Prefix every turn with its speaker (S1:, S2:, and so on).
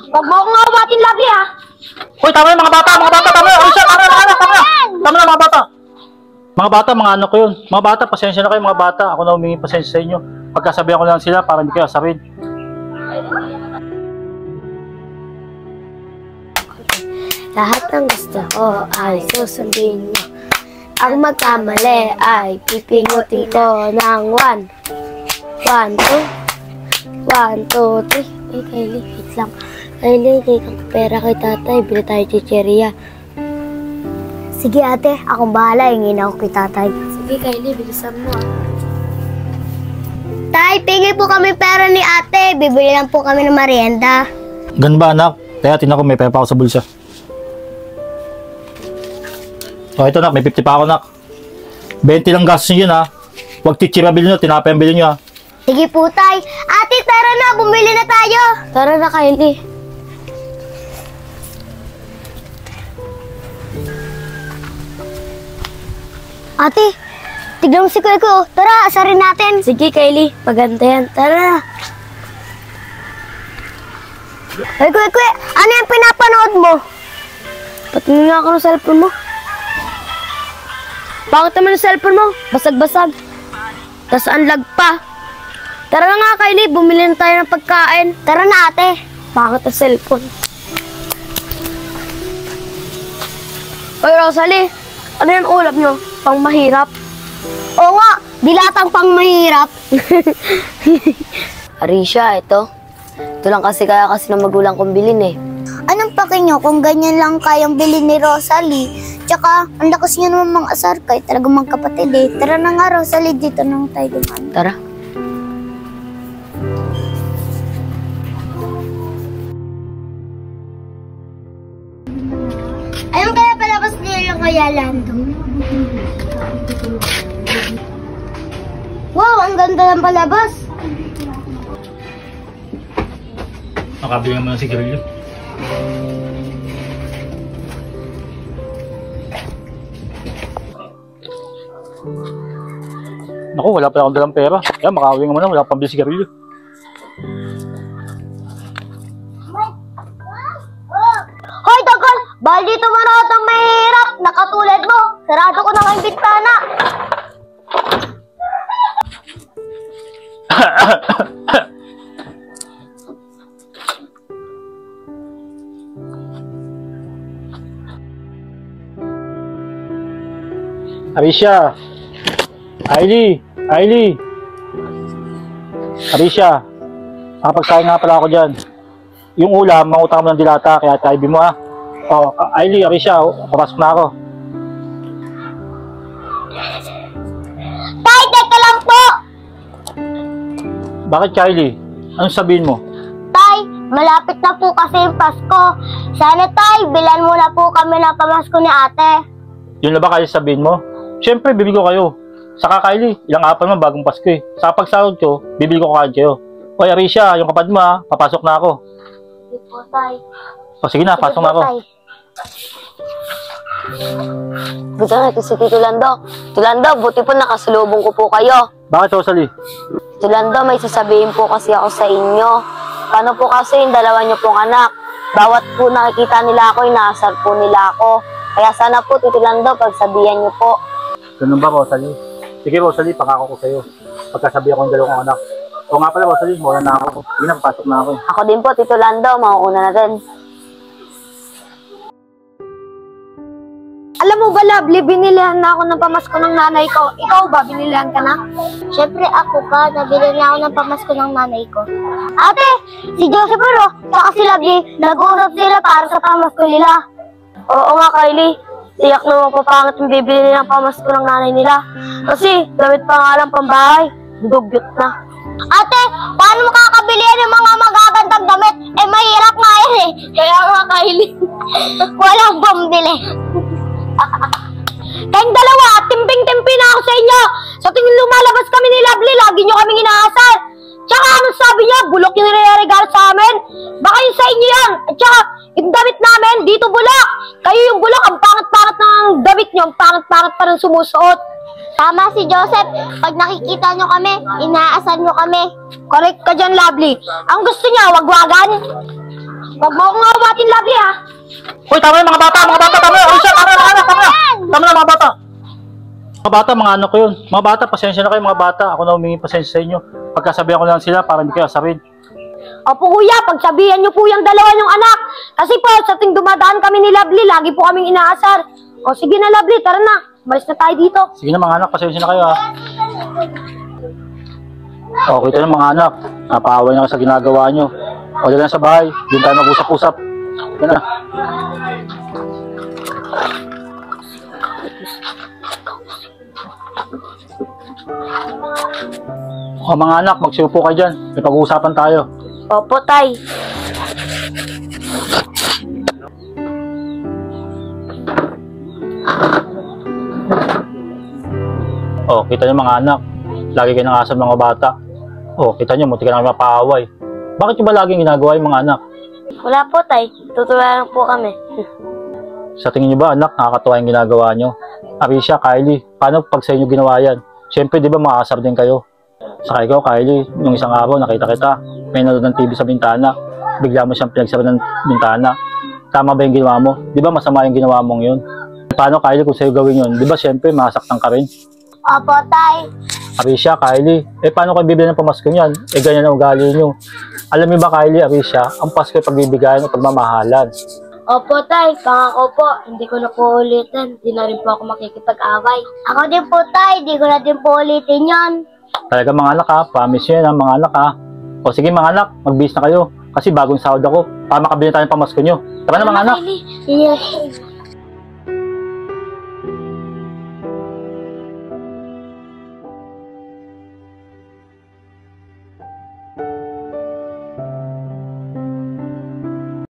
S1: Huwag mo akong awatin, Lovely, ha?
S2: Hoy, tama na mga bata, tama na. Arisha, tama na mga bata. Mga bata, mga anak ko yun. Mga bata, pasensya na kayo mga bata. Ako na humingi pasensya sa inyo. Pagkasabihan ko lang sila para hindi kayo asarin.
S1: Lahat ng gusto ko ay susundin mo. Ang magkamali ay pipingutin ko ng 1, 2, 1, 2, 3. Ay, Kylie, wait lang. Kylie, kikang pera kay tatay. Bili tayo chicheria. Sige ate, akong bahala. Hingin ako kay tatay. Sige Kylie, bilisan mo. Tay, pingi po kami pera ni ate. Bibili lang po kami ng merienda.
S2: Ganun ba anak? Kaya tinan ko may pera pa ako sa bulsa. O ito nak, may 50 pa ako nak. 20 lang gastos nyo yun ha. Huwag chichira bilhin nyo, tinapay ang bilhin nyo ha.
S1: Sige po tay. Ate, tara na, bumili na tayo. Tara na Kylie. Ate, tignan mo si Kuya ko. Tara, asarin natin. Sige, Kylie. Maganda yan. Tara na. Ay, Kuya, ano yung pinapanood mo? Patingin nga ako ng cellphone mo. Bakit naman yung cellphone mo? Basag-basag. Tapos unlag pa. Tara na nga, Kylie. Bumili na tayo ng pagkain. Tara na, ate. Bakit ang cellphone? Oy, Rosalie. Ano yung ulap nyo? Pang mahirap? Oo nga, dilatang pang mahirap.
S3: Arisha, ito. Ito lang kasi kaya ng magulang kong bilhin eh.
S1: Anong paki nyo kung ganyan lang kayang bilhin ni Rosalie? Tsaka, ang lakas nyo naman mga asar kahit talagang magkapatid eh. Tara na nga, Rosalie, dito nang tayo dumaan.
S3: Tara.
S1: Anong kaya palabas nila kaya Lando? Wow, ang ganda ng palabas.
S2: Nakabili nga mo ng sigarilyo. Naku, wala pa akong dalang pera. Kaya makawin nga mo na, wala pang bili sigarilyo.
S1: Hoy, Tagol! Bahal dito manood ang mahirap na katulad mo. Sarado ko na ang bintana.
S2: Arisha! Ailey! Arisha! Nakapagsahin nga pala ako dyan. Yung ulam, mangutang mo ng dilata, kaya kaibi mo ha. O, Ailey, Arisha, papasok na ako.
S1: Tay, teka lang po!
S2: Bakit, Kylie? Anong sabihin mo?
S1: Tay, malapit na po kasi yung Pasko. Sana tay, bilan mo na po kami ng pamasko ni ate.
S2: Yun na ba kayo sabihin mo? Siyempre, bibili ko kayo. Saka Kylie, ilang apat naman bagong Pasko eh. Sa pagsahod ko, bibili ko kayo kayo. Oy, Arisha, yung kapatid mo ha, papasok na ako.
S1: Sige po, tay.
S2: O sige na, pasok na ako.
S3: Buta na ito si Tito Lando. Tito Lando, buti po nakasalubong ko po kayo.
S2: Bakit, Rosalie?
S3: Tito Lando, may sasabihin po kasi ako sa inyo. Paano po kasi yung dalawa niyo pong anak? Bawat po nakikita nila ako, inaasar po nila ako. Kaya sana po, Tito Lando, pagsabihan niyo po.
S2: Ganun ba, Rosalie? Sige, Rosalie, pakako ko sa'yo. Pagkasabi ako ng dalawang anak. O nga pala, Rosalie, muna na ako. Hindi na, papasok na ako.
S3: Ako din po, Tito Lando, mauuna na rin.
S1: Alam mo ba, Lovely, binilihan na ako ng pamasko ng nanay ko. Ikaw ba, binilihan ka na? Siyempre ako ka, nabili na ako ng pamasko ng nanay ko. Ate, si Joseph Ro, saka si Lovely, nag-uusap sila para sa pamasko nila.
S3: Oo nga, Kylie. Tiyak na mapapangit yung bibili ng pamasko ng nanay nila. Kasi, damit pa nga lang pambahay. Dugyot na.
S1: Ate, paano makakabili ng mga magagandang damit? Eh, mahirap nga yan eh.
S3: Kaya nga, Kylie.
S1: Walang pambili. Kayong dalawa, timping-timpi na ako sa inyo. Sa tingin lumalabas kami ni Lovely, lagi nyo kaming inaasar. Tsaka ano sabi niyo, bulok yung nireregalo sa amin? Baka yun sa inyo yan. At tsaka, yung damit namin, dito bulok. Kayo yung bulok, ang pangat-pangat ng damit nyo, ang pangat-pangat pa ng sumusuot. Tama si Joseph, pag nakikita nyo kami, inaasar nyo kami. Correct ka dyan, Lovely. Ang gusto niya, wagwagan. Huwag mo akong awatin, Lovely, ha?
S2: Hoy, tama na mga bata, tama na. Alicia, tama na mga bata. Mga bata, mga anak ko yun. Mga bata, pasensya na kayo mga bata. Ako na humingi pasensya sa inyo. Pagkasabihan ko lang sila para hindi kayo asarin.
S1: Opo, kuya, pagsabihan niyo po yung dalawa niyong anak. Kasi po, sa ting dumadaan kami ni Lovely, lagi po kaming inaasar. O sige na, Lovely, tara na. Malis na tayo dito.
S2: Sige na mga anak, pasensya na kayo ha. O, kita na mga anak. Napaaway na kayo sa ginagawa nyo. O, dyan na sa bahay. Doon tayo mag-usap-usap. Yan na. O, mga anak, magsiupo kayo dyan. May pag-uusapan tayo.
S1: Opo, tay.
S2: O, kita nyo mga anak. Lagi kayo nangasal mga bata. O, kita nyo, munti ka na kayo mapaaway. Bakit nyo ba laging ginagawa yung mga anak?
S1: Wala po, tay. Tuturuan lang po kami.
S2: Sa tingin nyo ba, anak, nakakatuwa yung ginagawa nyo? Arisha, Kylie, paano pag sa inyo ginawa yan? Siyempre, di ba, makakasar din kayo? Saka ikaw, Kylie, nung isang araw, nakita kita, may nanood ng TV sa bintana. Bigla mo siyang pinagsara ng bintana. Tama ba yung ginawa mo? Di ba, masama yung ginawa mong yun? Paano, Kylie, kung sa'yo gawin yun? Di ba, siyempre, masaktan ka rin?
S1: Opo, tay.
S2: Arisha, Kylie, paano kayo bibili ng pamasko niyan? Ganyan ang ugali nyo. Alam niyo ba, Kylie, Arisha, ang Pasko ay pagbibigayan at pagmamahalan.
S1: Opo, tay. Pangako po, hindi ko na po ulitin. Hindi na rin po ako makikipag-away. Ako din po, tay. Hindi ko na din po ulitin yon.
S2: Talaga mga anak ha, promise nyo yan ha, mga anak ha. O sige mga anak, magbihis na kayo. Kasi bagong sahod ako, para makabili tayo ng pamasko nyo. Tara na mga anak.
S1: Yes.